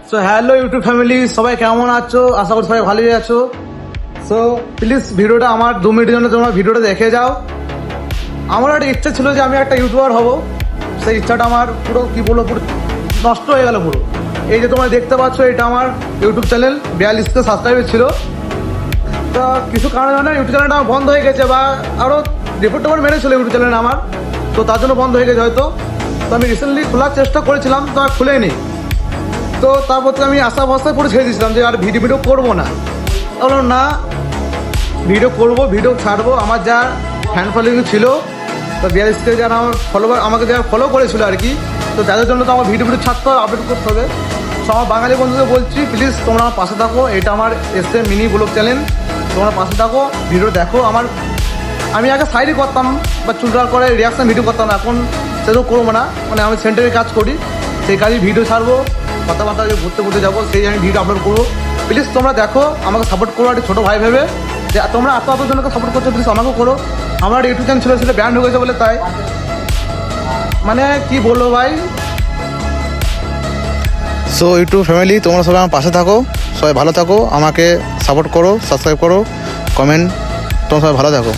So hello YouTube family, সবাই কেমন আছো? আশা করি সবাই ভালোই আছো। সো প্লিজ ভিডিওটা আমার 2 মিনিটের জন্য তোমরা ভিডিওটা দেখে যাও। আমার একটা ইচ্ছা ছিল যে আমি একটা ইউটিউবার হব। সেই ইচ্ছাটা আমার পুরো কি বলবো, পুরো নষ্ট হয়ে গেল পুরো। এই যে তোমরা দেখতে পাচ্ছ, এটা আমার ইউটিউব চ্যানেল 42টা সাবস্ক্রাইবার ছিল। তো কিছু কারণে ইউটিউব চ্যানেলটা আমার বন্ধ হয়ে গেছে, বা আরও রিপোর্ট টেপোর্ট মেরেছিল ইউটিউব চ্যানেল আমার, তো তার জন্য বন্ধ হয়ে গেছে হয়তো। তো আমি রিসেন্টলি খোলার চেষ্টা করেছিলাম, তো আর খুলেনি। তো তারপর তো আমি আশা ভরসায় পুরো ছেড়ে দিয়েছিলাম যে আর ভিডিও করবো না। বললাম না, ভিডিও করবো, ভিডিও ছাড়বো। আমার যা ফ্যান ফলোয়িং ছিল, তো 42কে যারা আমার ফলোয়ার, আমাকে যারা ফলো করেছিল আর কি, তো তাদের জন্য তো আমার ভিডিও ছাড়তে হবে, আপডেট করতে হবে। তো আমার বাঙালি বন্ধুদের বলছি, প্লিজ তোমরা আমার পাশে থাকো। এটা আমার এসএম মিনি ব্লগ চ্যানেল, তোমরা পাশে থাকো, ভিডিও দেখো। আমি আগে সাইডে করতাম বা চুলটার করে রিয়াকশান ভিডিও করতাম, এখন সেটাও করবো না। মানে আমি সেন্টারে কাজ করি, সেই কাজে ভিডিও ছাড়বো, কথাবার্তা ঘুরতে ঘুরতে যাবো, সেই আমি ভিডিও আপলোড করবো। প্লিজ তোমরা দেখো, আমাকে সাপোর্ট করো, একটা ছোটো ভাই ভেবে। যে তোমরা এতজনকে সাপোর্ট করছো, প্লিজ আমাকেও করো। আমার ইউটিউব চ্যানেল ছিল, সেটা ব্যান্ড হয়ে গেছে বলে, তাই মানে কি বলবো ভাই। সো ইউটিউব ফ্যামিলি, তোমরা সবাই আমার পাশে থাকো, সবাই ভালো থাকো, আমাকে সাপোর্ট করো, সাবস্ক্রাইব করো, কমেন্ট, তোমরা সবাই ভালো থাকো।